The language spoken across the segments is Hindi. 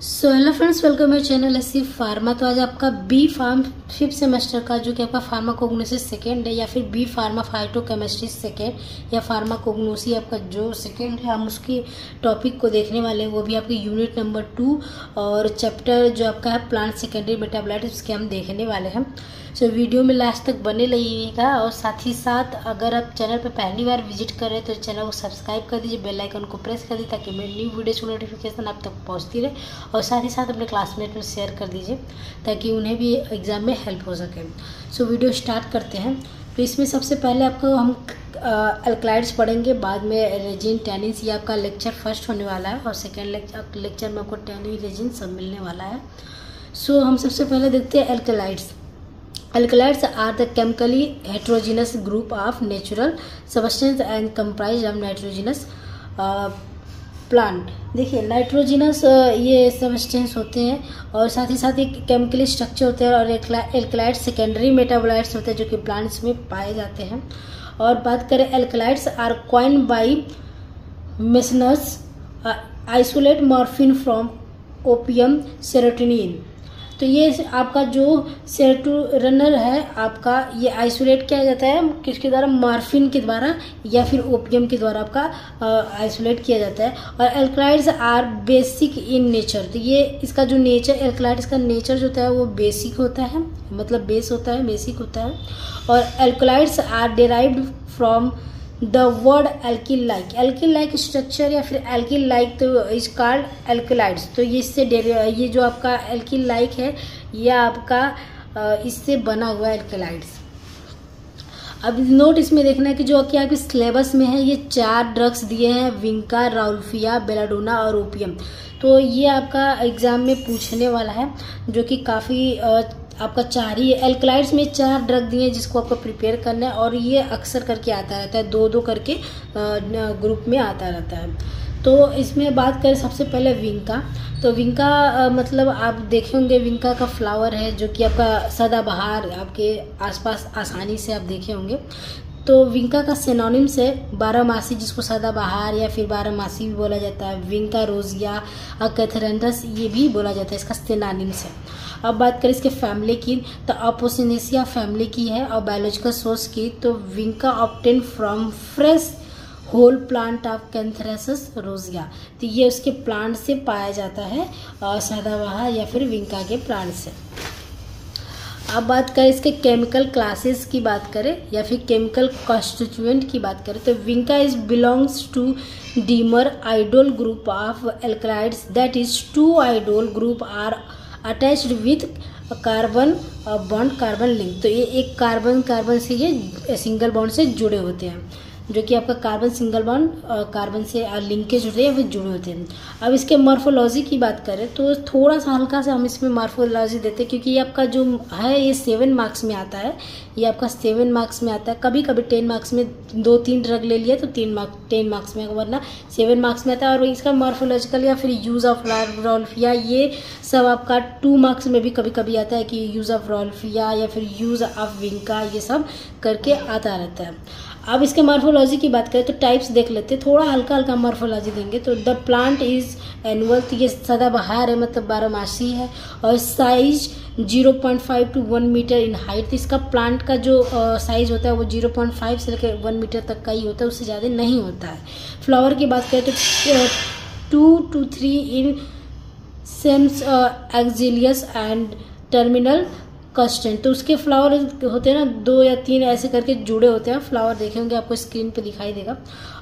So hello friends, welcome my channel SC pharma. तो आज आपका बी फार्म 5th सेमेस्टर का जो कि आपका फार्माकोग्नोसिस सेकेंड है या फिर बी फार्मा फाइटोकेमिस्ट्री सेकेंड या फार्माकोग्नोसी आपका जो सेकेंड है, हम उसकी टॉपिक को देखने वाले हैं। वो भी आपके यूनिट नंबर 2 और चैप्टर जो आपका है प्लांट सेकेंडरी मेटाबोलाइट्स, उसके हम देखने वाले हैं। सो वीडियो में लास्ट तक बने रहिएगा और साथ ही साथ अगर आप चैनल पर पहली बार विजिट कर रहे हैं तो चैनल को सब्सक्राइब कर दीजिए, बेल आइकन को प्रेस कर दीजिए ताकि मेरी न्यू वीडियोस की नोटिफिकेशन आप तक पहुंचती रहे। और साथ ही साथ अपने क्लासमेट में शेयर कर दीजिए ताकि उन्हें भी एग्ज़ाम में हेल्प हो सके। सो वीडियो स्टार्ट करते हैं। तो इसमें सबसे पहले आपको हम अल्कलाइड्स पढ़ेंगे, बाद में रेजिन टैनिन्स, ये आपका लेक्चर फर्स्ट होने वाला है और सेकेंड लेक्चर में आपको टैनिन रेजिन सब मिलने वाला है। सो हम सबसे पहले देखते हैं alkaloids. Alkalides are the chemically heterogeneous group of natural substance and comprised of nitrogenous plant। देखिए नाइट्रोजिनस ये सबस्टेंस होते हैं और साथ ही साथ एक केमिकली स्ट्रक्चर होते हैं और एल्कलाइड सेकेंडरी मेटाबोलाइट्स होते हैं जो कि प्लांट्स में पाए जाते हैं। और बात करें alkaloids are coined by Meissner's isolate morphine from opium serotonin. तो ये आपका जो सेरोटोनिन है आपका, ये आइसोलेट किया जाता है किसके द्वारा? मॉर्फिन के द्वारा या फिर ओपियम के द्वारा आपका आइसोलेट किया जाता है। और alkaloids are basic in nature. तो ये इसका जो नेचर, एल्कलाइड्स का नेचर जो होता है वो बेसिक होता है, मतलब बेस होता है, बेसिक होता है। और alkaloids are derived from the word alkali like. Alkali like structure या फिर एल्किल लाइक तो इज कॉल्ड एल्कलाइड्स। तो ये इससे ये जो आपका एल्किल लाइक है ये आपका इससे बना हुआ एल्कलाइड्स। अब नोट इसमें देखना है कि जो कि आपके सिलेबस में है ये 4 ड्रग्स दिए हैं, विंका, राउल्फिया, बेलाडोना और ओपियम। तो ये आपका एग्जाम में पूछने वाला है जो कि काफ़ी आपका 4 ही एल्कलाइड्स में 4 ड्रग दिए हैं जिसको आपको प्रिपेयर करना है। और ये अक्सर करके आता रहता है, 2-2 करके ग्रुप में आता रहता है। तो इसमें बात करें सबसे पहले विंका। तो विंका मतलब आप देखे होंगे विंका का फ्लावर है जो कि आपका सदाबहार, आपके आसपास आसानी से आप देखे होंगे। तो विंका का सिनोनिम्स है बारहमासी, जिसको सदाबहार या फिर बारहमासी भी बोला जाता है। विंका रोजिया, कैथरेंडस ये भी बोला जाता है, इसका सिनोनिम्स है। अब बात करें इसके फैमिली की, तो अपोसिनेसिया फैमिली की है। और बायोलॉजिकल सोर्स की तो vinca obtain from fresh whole plant of catharanthus roseus. तो ये उसके प्लांट से पाया जाता है, सदाबहार या फिर विंका के प्लांट से। अब बात करें इसके केमिकल क्लासेस की बात करें या फिर केमिकल कॉन्स्टिट्यूएंट की बात करें तो vinca is belongs to dimer indole group of alkaloids, that is 2 indole group are attached with carbon bond carbon link. तो ये एक कार्बन से ये सिंगल बॉन्ड से जुड़े होते हैं, जो कि आपका कार्बन सिंगल बॉन्ड कार्बन से लिंकेज होते हैं, वे जुड़े होते हैं। अब इसके मॉर्फोलॉजी की बात करें तो थोड़ा सा हल्का सा हम इसमें मॉर्फोलॉजी देते हैं क्योंकि ये आपका जो है ये 7 मार्क्स में आता है। ये आपका 7 मार्क्स में आता है। कभी कभी 10 मार्क्स में 2-3 ड्रग ले लिया तो 10 मार्क्स में, वरना 7 मार्क्स में आता है। और इसका मॉर्फोलॉजिकल या फिर यूज़ ऑफ राउल्फिया ये सब आपका 2 मार्क्स में भी कभी कभी आता है कि यूज़ ऑफ राउल्फिया या फिर यूज़ ऑफ विंका, ये सब करके आता रहता है। अब इसके मॉर्फोलॉजी की बात करें तो टाइप्स देख लेते हैं, थोड़ा हल्का मॉर्फोलॉजी देंगे। तो द प्लांट इज एनुअल, तो ये सदाबहार है, मतलब बारहमासी है। और size 0.5 to 1 metre in height. तो इसका प्लांट का जो साइज होता है वो 0.5 से लेकर 1 मीटर तक का ही होता है, उससे ज़्यादा नहीं होता है। फ्लावर की बात करें तो 2 to 3 in cymes axillary and terminal कस्टेंट। तो उसके फ्लावर होते हैं ना 2 या 3 ऐसे करके जुड़े होते हैं। फ्लावर देखे होंगे, आपको स्क्रीन पे दिखाई देगा।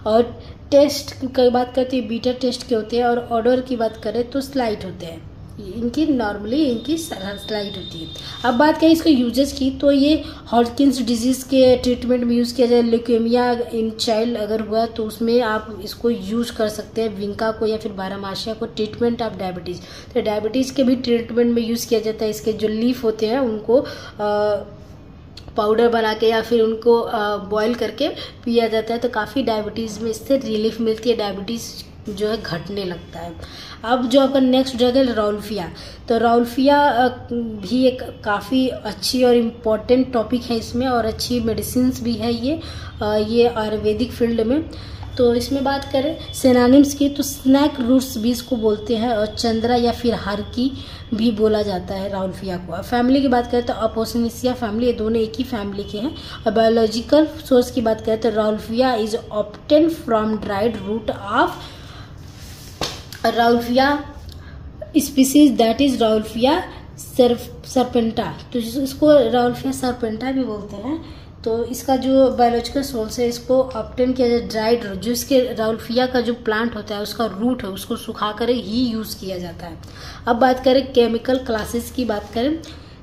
और टेस्ट की बात करते हैं बीटा टेस्ट के होते हैं। और ऑर्डर की बात करें तो स्लाइट होते हैं, इनकी नॉर्मली इनकी स्लाइट होती है। अब बात करें इसके यूजेस की तो ये हॉजकिंस डिजीज़ के ट्रीटमेंट में यूज़ किया जाए। ल्यूकेमिया इन चाइल्ड अगर हुआ तो उसमें आप इसको यूज़ कर सकते हैं, विंका को या फिर बारहमासिया को। ट्रीटमेंट ऑफ डायबिटीज़, तो डायबिटीज़ के भी ट्रीटमेंट में यूज़ किया जाता है। इसके जो लीफ होते हैं उनको पाउडर बना के या फिर उनको बॉईल करके पिया जाता है, तो काफ़ी डायबिटीज़ में इससे रिलीफ मिलती है, डायबिटीज़ जो है घटने लगता है। अब जो आपका नेक्स्ट ड्रग है राउल्फिया। तो राउल्फिया भी एक काफ़ी अच्छी और इम्पॉर्टेंट टॉपिक है इसमें, और अच्छी मेडिसिन भी है ये आयुर्वेदिक फील्ड में। तो इसमें बात करें सिनोनिम्स की तो स्नैक रूट्स भी इसको बोलते हैं और चंद्रा या फिर हरकी भी बोला जाता है राउल्फिया को। फैमिली की बात करें तो अपोसिनेसिया फैमिली, ये दोनों एक ही फैमिली के हैं। और बायोलॉजिकल सोर्स की बात करें तो rauwolfia is obtain from dried root of rauwolfia species that is rauwolfia serpentina, तो इसको राउल्फिया सरपेंटा भी बोलते हैं। तो इसका जो बायोलॉजिकल सोर्स है इसको ऑब्टेन किया जाए ड्राइड, जो इसके राउल्फिया का जो प्लांट होता है उसका रूट है उसको सुखा कर ही यूज़ किया जाता है। अब बात करें केमिकल क्लासेस की बात करें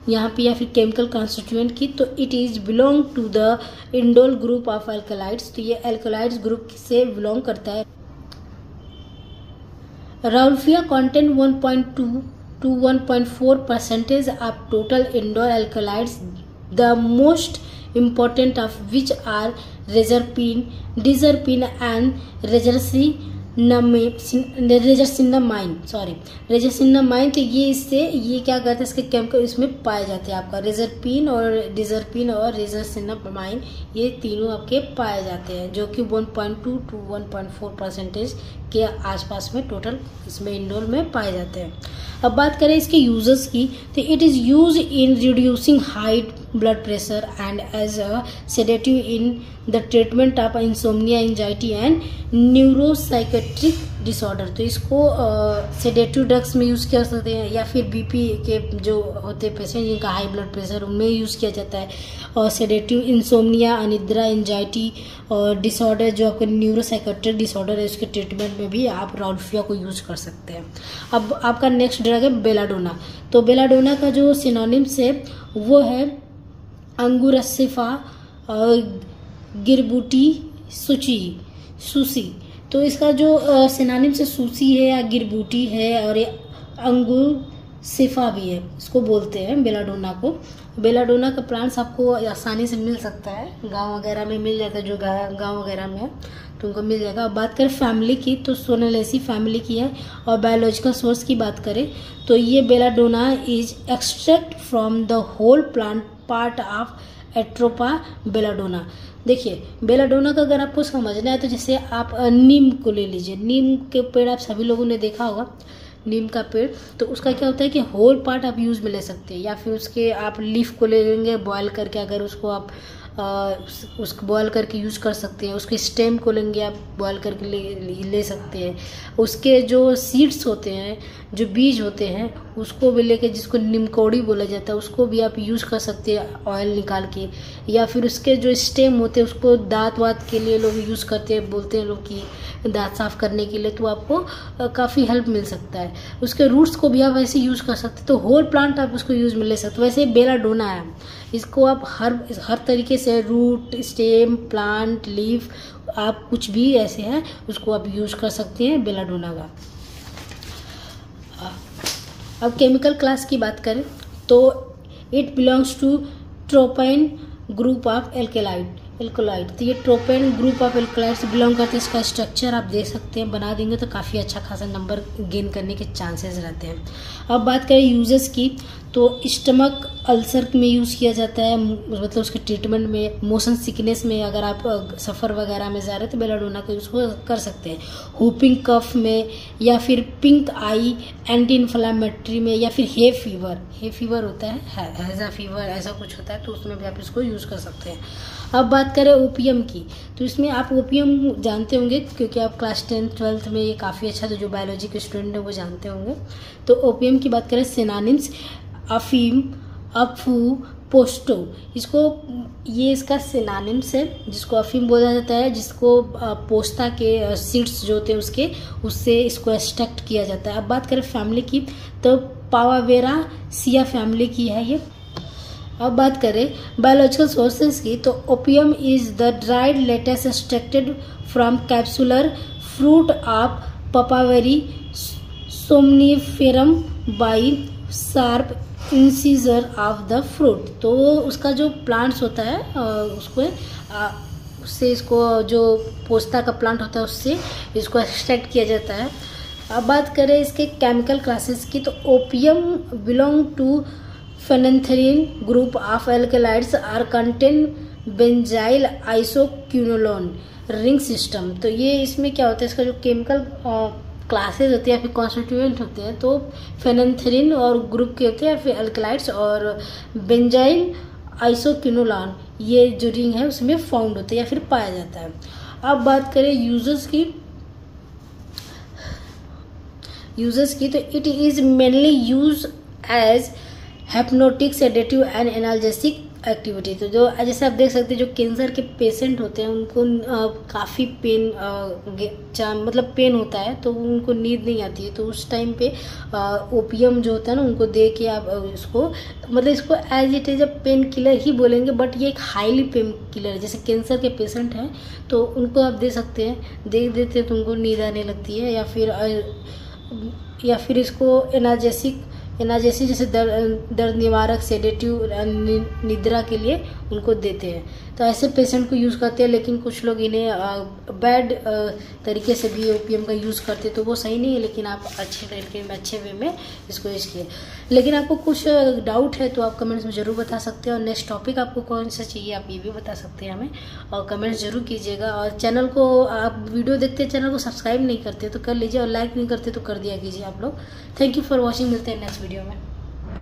यहाँ पे या फिर केमिकल कॉन्स्टिट्यूएंट की, तो it is belong to the indole group of alkaloids, तो ये एल्कलाइड्स ग्रुप से बिलोंग करता है। Rauwolfia contain 1.2 to 1.4% of total indoor alkaloids, the most important of which are reserpine and रेजरसिनामाइन। तो ये इससे ये क्या करते हैं इसके केमिकल इसमें पाए जाते हैं। आपका रेजरपिन और डिजरपिन और रेजरसिनामाइन ये तीनों आपके पाए जाते हैं, जो कि 1.2 to 1.4% के आसपास में टोटल इसमें इंडोर में पाए जाते हैं। अब बात करें इसके यूजर्स की तो it is use in reducing high blood pressure and as a sedative in the treatment of insomnia, anxiety and neuropsychiatric disorder. तो इसको सेडेटिव ड्रग्स में यूज़ कर सकते हैं या फिर बीपी के जो होते हैं पेशेंट जिनका हाई ब्लड प्रेशर उनमें यूज़ किया जाता है। और सेडेटिव इंसोम्निया, अनिद्रा, एंजाइटी और डिसऑर्डर जो आपका न्यूरोसाइकेट्रिक डिसऑर्डर है उसके ट्रीटमेंट में भी आप राउल्फिया को यूज़ कर सकते हैं। अब आपका नेक्स्ट ड्रग है बेलाडोना। तो बेलाडोना का जो सिनोनिम्स है वो है अंगूरसिफा और गिरबूटी सुसी। तो इसका जो सिनोनिम्स है सूसी है या गिरबूटी है और ये अंगूर सिफा भी है, इसको बोलते हैं बेलाडोना को। बेलाडोना का प्लांट्स आपको आसानी से मिल सकता है, गांव वगैरह में मिल जाता है, जो गांव वगैरह में है तो उनको मिल जाएगा। अब बात करें फैमिली की तो सोनेलेसी फैमिली की है। और बायोलॉजिकल सोर्स की बात करें तो ये belladonna is extract from the whole plant part of atropa belladonna. देखिए बेलाडोना का अगर आपको समझना है तो जैसे आप नीम को ले लीजिए, नीम के पेड़ आप सभी लोगों ने देखा होगा, नीम का पेड़, तो उसका क्या होता है कि होल पार्ट आप यूज़ में ले सकते हैं या फिर उसके आप लीफ को ले लेंगे बॉयल करके, अगर उसको आप उसको बॉयल करके यूज कर सकते हैं। उसके स्टेम को लेंगे आप बॉयल करके ले सकते हैं। उसके जो सीड्स होते हैं, जो बीज होते हैं, उसको भी लेके, जिसको निमकोड़ी बोला जाता है, उसको भी आप यूज़ कर सकते हैं ऑयल निकाल के। या फिर उसके जो स्टेम होते हैं उसको दांत वात के लिए लोग यूज़ करते हैं, बोलते हैं लोग कि दांत साफ करने के लिए, तो आपको काफ़ी हेल्प मिल सकता है। उसके रूट्स को भी आप वैसे यूज़ कर सकते हैं, तो होल प्लांट आप उसको यूज़ में ले सकते हो। वैसे बेलाडोना है, इसको आप हर तरीके से रूट, स्टेम, प्लांट, लीफ, आप कुछ भी ऐसे हैं उसको आप यूज़ कर सकते हैं बेलाडोना का। अब केमिकल क्लास की बात करें तो it belongs to tropane group of alkaloid. तो ये ट्रोपेन ग्रुप ऑफ एल्कलाइड से बिलोंग करते हैं। इसका स्ट्रक्चर आप देख सकते हैं, बना देंगे तो काफ़ी अच्छा खासा नंबर गेन करने के चांसेस रहते हैं। अब बात करें यूजेस की तो स्टमक अल्सर में यूज़ किया जाता है, मतलब उसके ट्रीटमेंट में। मोशन सिकनेस में अगर आप सफ़र वगैरह में जा रहे हैं तो बेलाडोना का यूज़ कर सकते हैं। हुपिंग कफ में या फिर पिंक आई एंटी इन्फ्लामेटरी में, या फिर हे फीवर होता है, हैज़ा फीवर ऐसा कुछ होता है, तो उसमें भी आप इसको यूज़ कर सकते हैं। अब बात करें ओपियम की तो इसमें आप ओपियम जानते होंगे क्योंकि आप क्लास 10th 12th में ये काफ़ी अच्छा, तो जो बायोलॉजी के स्टूडेंट हैं वो जानते होंगे। तो ओपियम की बात करें सिनोनिम्स अफीम, अफू, पोस्टो, ये इसका सिनोनिम्स है, जिसको अफीम बोला जाता है, जिसको पोस्ता के सीड्स जो होते हैं उससे इसको एक्सट्रैक्ट किया जाता है। अब बात करें फैमिली की तो पावावेरा सिया फैमिली की है ये। अब बात करें बायोलॉजिकल सोर्सेज की तो opium is the dried latex extracted from capsular fruit of papaver somniferum by sharp incision of the fruit. तो उसका जो प्लांट्स होता है उससे इसको जो पोस्ता का प्लांट होता है उससे इसको एक्सट्रैक्ट किया जाता है। अब बात करें इसके केमिकल क्लासेस की तो opium belong to phenanthrene group of alkaloids are contain benzyl isoquinoline ring system. तो ये इसमें क्या होता है, इसका जो केमिकल क्लासेस होते हैं या फिर कॉन्स्टिट्यूएंट होते हैं तो फेनेंथ्रीन और ग्रुप के होते हैं, फिर अल्कलाइड्स और बेंजाइल आइसोक्विनोलोन ये जो रिंग है उसमें फाउंड होते हैं या फिर पाया जाता है। अब बात करें यूजर्स की तो it is mainly use as hypnotic, sedative and analgesic activity. तो जो जैसे आप देख सकते हैं जो कैंसर के पेशेंट होते हैं उनको काफ़ी पेन मतलब पेन होता है तो उनको नींद नहीं आती है, तो उस टाइम पे ओपियम जो होता है ना उनको दे के आप इसको मतलब इसको as it is a painkiller ही बोलेंगे, बट ये एक हाईली पेन किलर है। जैसे कैंसर के पेशेंट हैं तो उनको आप दे सकते हैं, दे देते हैं तो उनको नींद आने लगती है, या फिर इसको एनाल्जेसिक जैसे दर्द निवारक, सेडेटिव, निद्रा के लिए उनको देते हैं। तो ऐसे पेशेंट को यूज़ करते हैं, लेकिन कुछ लोग इन्हें बैड तरीके से भी ओपीएम का यूज़ करते हैं तो वो सही नहीं है, लेकिन आप अच्छे तरीके में अच्छे वे में इसको यूज़ किए। लेकिन आपको कुछ डाउट है तो आप कमेंट्स में ज़रूर बता सकते हैं, और नेक्स्ट टॉपिक आपको कौन सा चाहिए आप ये भी बता सकते हैं हमें, और कमेंट्स जरूर कीजिएगा। और चैनल को आप वीडियो देखते हैं, चैनल को सब्सक्राइब नहीं करते तो कर लीजिए, और लाइक नहीं करते तो कर दिया कीजिए आप लोग। थैंक यू फॉर वॉचिंग, मिलते हैं नेक्स्ट वीडियो में।